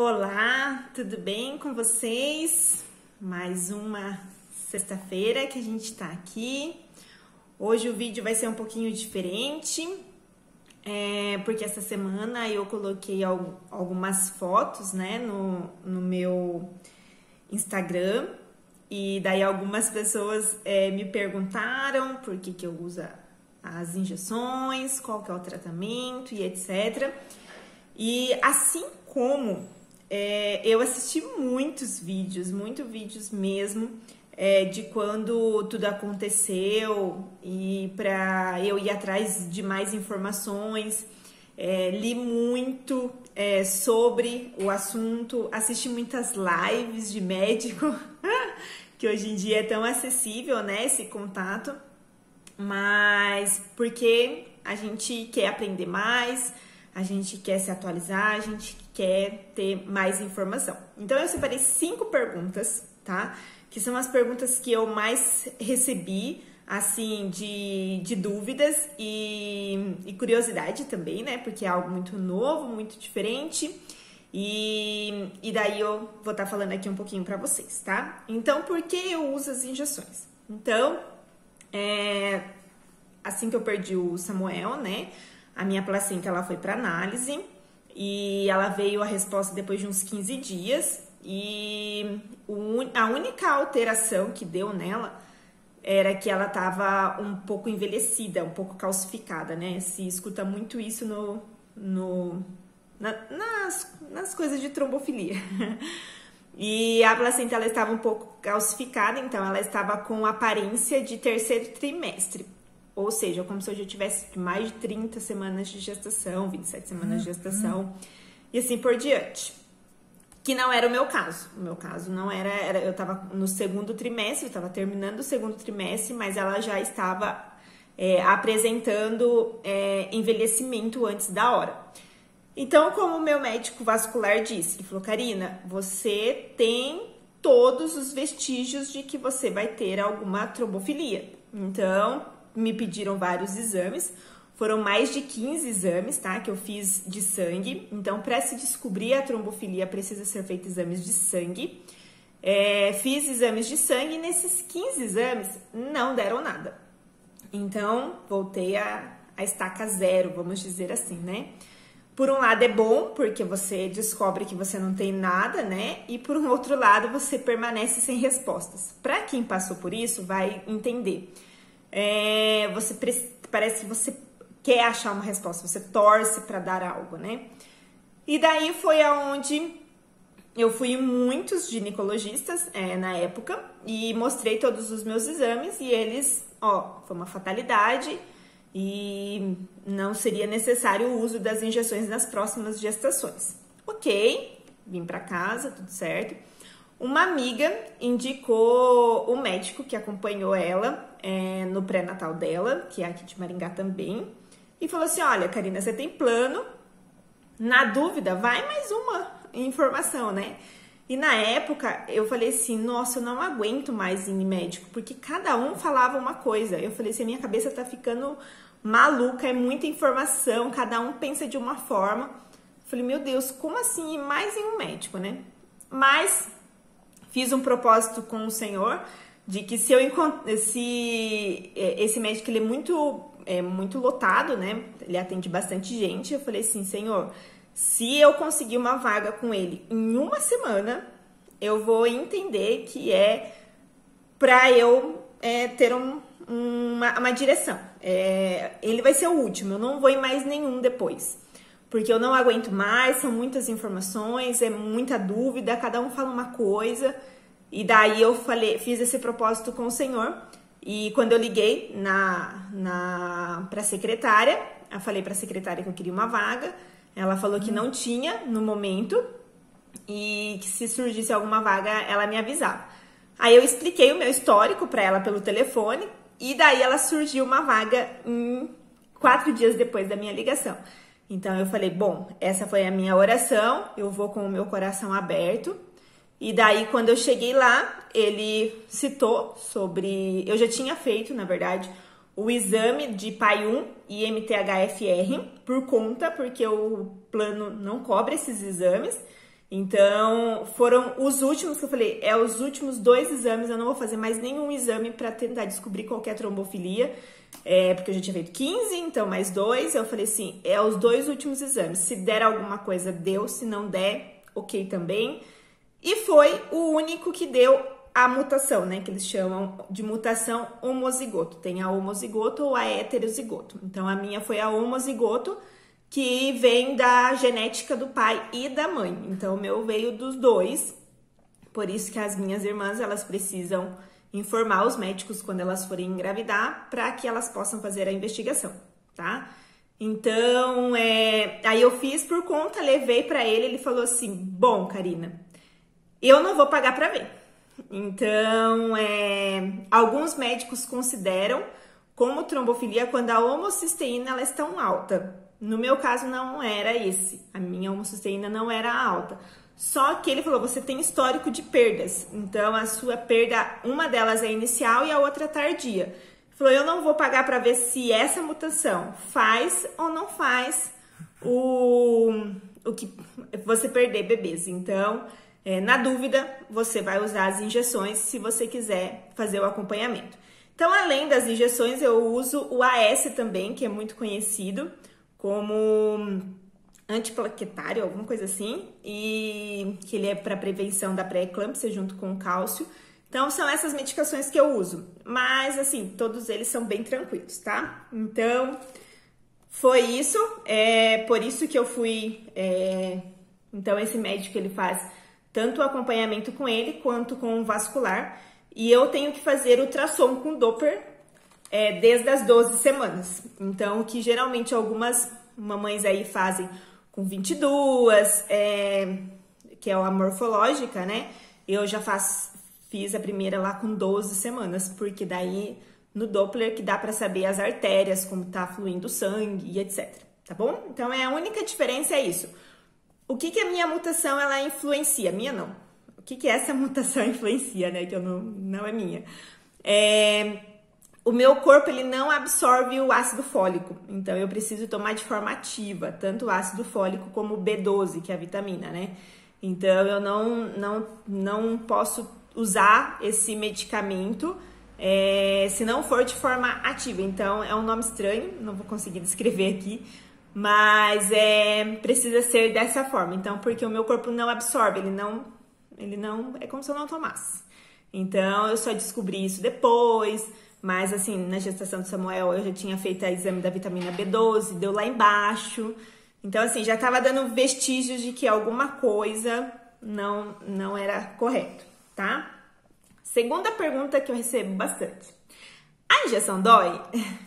Olá, tudo bem com vocês? Mais uma sexta-feira que a gente tá aqui. Hoje o vídeo vai ser um pouquinho diferente, porque essa semana eu coloquei algumas fotos, né, no meu Instagram, e daí algumas pessoas me perguntaram por que eu uso as injeções, qual que é o tratamento e etc. E assim como eu assisti muitos vídeos mesmo, de quando tudo aconteceu e para eu ir atrás de mais informações, li muito sobre o assunto, assisti muitas lives de médico, que hoje em dia é tão acessível, né, esse contato, mas porque a gente quer aprender mais, a gente quer se atualizar, a gente quer ter mais informação. Então eu separei 5 perguntas, tá? Que são as perguntas que eu mais recebi, assim, de dúvidas e curiosidade também, né? Porque é algo muito novo, muito diferente. E daí eu vou estar falando aqui um pouquinho pra vocês, tá? Então, por que eu uso as injeções? Então, assim que eu perdi o Samuel, né? A minha placenta, ela foi para análise e ela veio a resposta depois de uns 15 dias. E a única alteração que deu nela era que ela estava um pouco envelhecida, um pouco calcificada, né? Se escuta muito isso nas coisas de trombofilia. E a placenta, ela estava um pouco calcificada, então ela estava com aparência de terceiro trimestre. Ou seja, como se eu já tivesse mais de 30 semanas de gestação, 27 semanas de gestação, e assim por diante. Que não era o meu caso. O meu caso não era eu estava no segundo trimestre, eu estava terminando o segundo trimestre, mas ela já estava apresentando envelhecimento antes da hora. Então, como o meu médico vascular disse, ele falou: Karina, você tem todos os vestígios de que você vai ter alguma trombofilia. Então, me pediram vários exames, foram mais de 15 exames, tá, que eu fiz de sangue. Então, para se descobrir a trombofilia, precisa ser feito exames de sangue. Fiz exames de sangue e nesses 15 exames não deram nada. Então, voltei a estaca zero, vamos dizer assim, né? Por um lado é bom, porque você descobre que você não tem nada, né? E por um outro lado, você permanece sem respostas. Para quem passou por isso, vai entender. Parece que você quer achar uma resposta, você torce para dar algo, né? E daí foi aonde eu fui em muitos ginecologistas na época e mostrei todos os meus exames e eles, foi uma fatalidade e não seria necessário o uso das injeções nas próximas gestações. Ok, vim para casa, tudo certo. Uma amiga indicou o médico que acompanhou ela no pré-natal dela, que é aqui de Maringá também, e falou assim: olha, Karina, você tem plano, na dúvida, vai mais uma informação, né? E na época eu falei assim: nossa, eu não aguento mais ir em médico, porque cada um falava uma coisa. Eu falei assim: a minha cabeça tá ficando maluca, é muita informação, cada um pensa de uma forma. Eu falei: meu Deus, como assim ir mais em um médico, né? Mas fiz um propósito com o Senhor de que se esse médico, ele é muito lotado, né? Ele atende bastante gente. Eu falei assim: Senhor, se eu conseguir uma vaga com ele em uma semana, eu vou entender que é para eu ter uma direção. Ele vai ser o último, eu não vou em mais nenhum depois. Porque eu não aguento mais, são muitas informações, é muita dúvida, cada um fala uma coisa. E daí eu fiz esse propósito com o Senhor. E quando eu liguei para a secretária, eu falei para a secretária que eu queria uma vaga. Ela falou que não tinha no momento e que se surgisse alguma vaga, ela me avisava. Aí eu expliquei o meu histórico para ela pelo telefone e daí ela surgiu uma vaga 4 dias depois da minha ligação. Então eu falei: bom, essa foi a minha oração, eu vou com o meu coração aberto. E daí, quando eu cheguei lá, ele citou sobre... Eu já tinha feito, na verdade, o exame de PAI-1 e MTHFR por conta, porque o plano não cobre esses exames. Então, foram os últimos que eu falei, os últimos 2 exames, eu não vou fazer mais nenhum exame para tentar descobrir qualquer trombofilia, porque eu já tinha feito 15, então mais 2, eu falei assim, os 2 últimos exames, se der alguma coisa, deu, se não der, ok também. E foi o único que deu a mutação, né, que eles chamam de mutação homozigoto. Tem a homozigoto ou a heterozigoto. Então, a minha foi a homozigoto, que vem da genética do pai e da mãe. Então, o meu veio dos 2. Por isso que as minhas irmãs, elas precisam informar os médicos quando elas forem engravidar, para que elas possam fazer a investigação, tá? Então, aí eu fiz por conta, levei para ele falou assim, bom, Karina, eu não vou pagar para ver. Então, alguns médicos consideram como trombofilia quando a homocisteína ela está tão alta. No meu caso, não era esse. A minha homocisteína não era alta. Só que ele falou, você tem histórico de perdas. Então, a sua perda, uma delas é inicial e a outra tardia. Ele falou, eu não vou pagar para ver se essa mutação faz ou não faz o que você perder bebês. Então, na dúvida, você vai usar as injeções se você quiser fazer o acompanhamento. Então, além das injeções, eu uso o AS também, que é muito conhecido como antiplaquetário, alguma coisa assim, e que ele é para prevenção da pré-eclâmpsia junto com o cálcio. Então, são essas medicações que eu uso. Mas, assim, todos eles são bem tranquilos, tá? Então, foi isso. Por isso que eu fui... Então, esse médico, ele faz tanto o acompanhamento com ele, quanto com o vascular. E eu tenho que fazer ultrassom com Doppler desde as 12 semanas. Então, que geralmente algumas mamães aí fazem com 22, que é a morfológica, né? Eu já fiz a primeira lá com 12 semanas, porque daí no Doppler que dá para saber as artérias, como tá fluindo sangue e etc, tá bom? Então, a única diferença é isso. O que a minha mutação, ela influencia? Minha não. O que essa mutação influencia, né? Que eu não é minha. O meu corpo, ele não absorve o ácido fólico. Então, eu preciso tomar de forma ativa, tanto o ácido fólico como o B12, que é a vitamina, né? Então, eu não posso usar esse medicamento se não for de forma ativa. Então, é um nome estranho, não vou conseguir descrever aqui, mas precisa ser dessa forma. Então, porque o meu corpo não absorve, ele não é como se eu não tomasse. Então, eu só descobri isso depois, mas assim, na gestação do Samuel, eu já tinha feito o exame da vitamina B12, deu lá embaixo. Então, assim, já estava dando vestígios de que alguma coisa não era correto, tá? Segunda pergunta que eu recebo bastante. A injeção dói?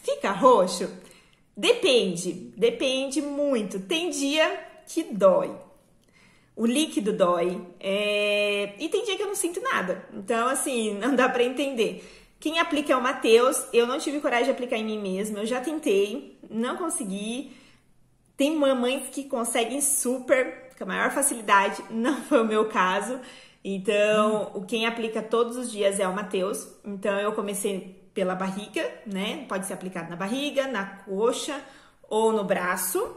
Fica roxo? Depende muito. Tem dia que dói. O líquido dói. E tem dia que eu não sinto nada. Então, assim, não dá pra entender. Quem aplica é o Matheus. Eu não tive coragem de aplicar em mim mesma. Eu já tentei, não consegui. Tem mamães que conseguem super, com a maior facilidade. Não foi o meu caso. Então, quem aplica todos os dias é o Matheus. Então, eu comecei pela barriga, né? Pode ser aplicado na barriga, na coxa ou no braço.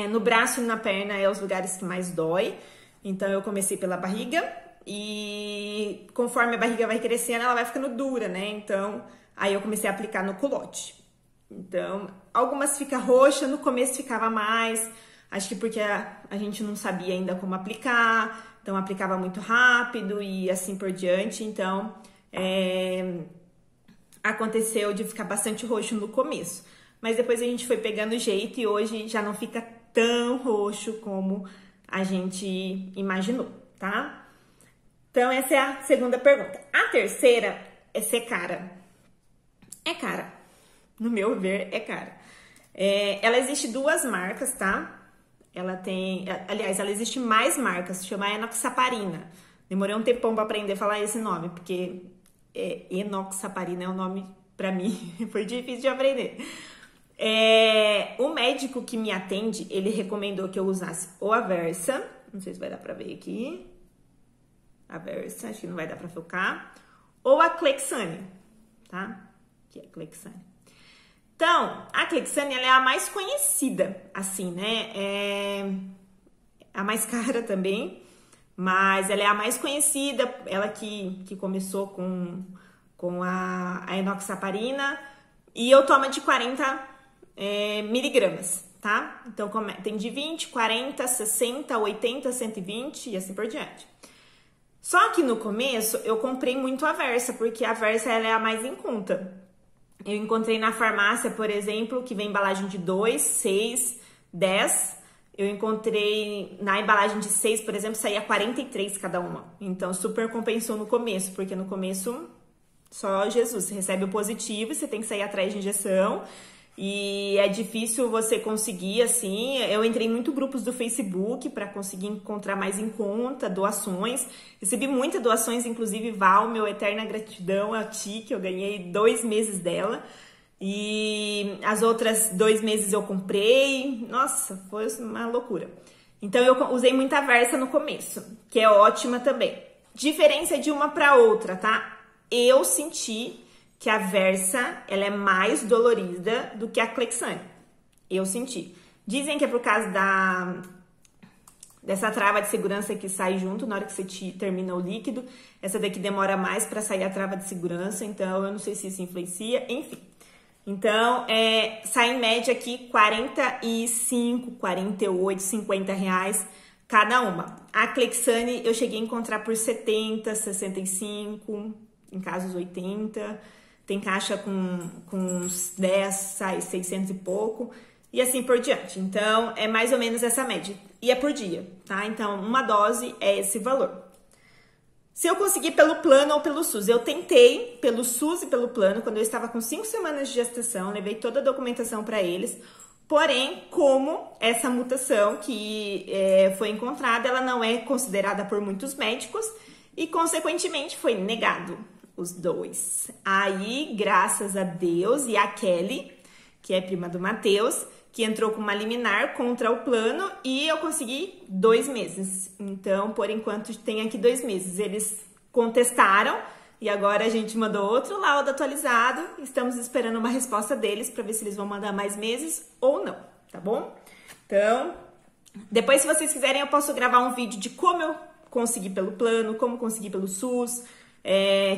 No braço e na perna é os lugares que mais dói. Então, eu comecei pela barriga e conforme a barriga vai crescendo, ela vai ficando dura, né? Então, aí eu comecei a aplicar no culote. Então, algumas ficam roxas, no começo ficava mais. Acho que porque a gente não sabia ainda como aplicar, então aplicava muito rápido e assim por diante. Então, aconteceu de ficar bastante roxo no começo. Mas depois a gente foi pegando jeito e hoje já não fica tão roxo como a gente imaginou, tá? Então, essa é a segunda pergunta. A terceira é se é cara. É cara. No meu ver, é cara. Ela existe 2 marcas, tá? Ela existe mais marcas, se chama enoxaparina. Demorei um tempão pra aprender a falar esse nome, porque enoxaparina é um nome pra mim, foi difícil de aprender. O médico que me atende, ele recomendou que eu usasse ou a Versa, não sei se vai dar pra ver aqui, a Versa, acho que não vai dar pra focar, ou a Clexane, tá? Aqui é a Clexane. Então, a Clexane, ela é a mais conhecida, assim, né? a mais cara também, mas ela é a mais conhecida, ela que começou com a enoxaparina, e eu tomo de 40 miligramas, tá? Então tem de 20, 40, 60, 80, 120 e assim por diante. Só que no começo eu comprei muito a Versa, porque a Versa ela é a mais em conta. Eu encontrei na farmácia, por exemplo, que vem embalagem de 2, 6, 10. Eu encontrei na embalagem de 6, por exemplo, saía 43 cada uma. Então super compensou no começo, porque no começo só Jesus, você recebe o positivo, você tem que sair atrás de injeção. E é difícil você conseguir, assim, eu entrei em muitos grupos do Facebook para conseguir encontrar mais em conta, doações. Recebi muitas doações, inclusive Val, meu eterna gratidão a ti, que eu ganhei 2 meses dela. E as outras 2 meses eu comprei. Nossa, foi uma loucura. Então eu usei muita Versa no começo, que é ótima também. Diferença de uma para outra, tá? Eu senti que a Versa, ela é mais dolorida do que a Clexane. Eu senti. Dizem que é por causa dessa trava de segurança que sai junto na hora que você termina o líquido. Essa daqui demora mais para sair a trava de segurança, então eu não sei se isso influencia, enfim. Então, sai em média aqui 45, 48, 50 reais cada uma. A Clexane eu cheguei a encontrar por 70, 65, em casos 80. Tem caixa com uns 10, sai 600 e pouco, e assim por diante. Então, é mais ou menos essa média. E é por dia, tá? Então, uma dose é esse valor. Se eu conseguir pelo plano ou pelo SUS, eu tentei pelo SUS e pelo plano, quando eu estava com 5 semanas de gestação, levei toda a documentação para eles. Porém, como essa mutação que foi encontrada, ela não é considerada por muitos médicos e, consequentemente, foi negado. Os 2. Aí, graças a Deus e a Kelly, que é prima do Matheus, que entrou com uma liminar contra o plano e eu consegui 2 meses. Então, por enquanto, tem aqui 2 meses. Eles contestaram e agora a gente mandou outro laudo atualizado. Estamos esperando uma resposta deles para ver se eles vão mandar mais meses ou não, tá bom? Então, depois, se vocês quiserem, eu posso gravar um vídeo de como eu consegui pelo plano, como consegui pelo SUS,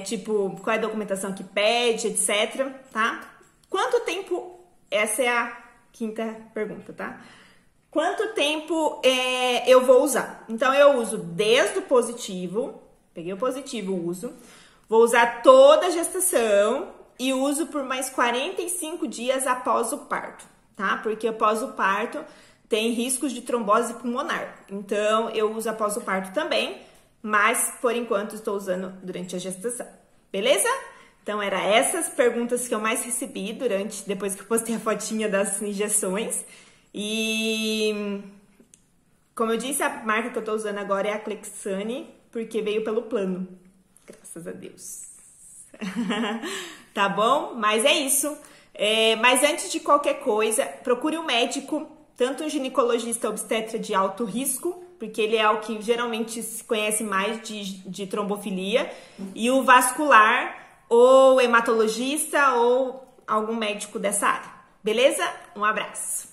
tipo, qual é a documentação que pede, etc, tá? Quanto tempo, essa é a 5ª pergunta, tá? Quanto tempo eu vou usar? Então, eu uso desde o positivo, peguei o positivo, uso, vou usar toda a gestação e uso por mais 45 dias após o parto, tá? Porque após o parto tem riscos de trombose pulmonar, então eu uso após o parto também, mas por enquanto estou usando durante a gestação, beleza? Então, eram essas perguntas que eu mais recebi depois que eu postei a fotinha das injeções. E, como eu disse, a marca que eu tô usando agora é a Clexane, porque veio pelo plano. Graças a Deus. Tá bom? Mas é isso. Mas antes de qualquer coisa, procure um médico, tanto um ginecologista obstetra de alto risco, porque ele é o que geralmente se conhece mais de trombofilia, e o vascular, ou hematologista, ou algum médico dessa área. Beleza? Um abraço!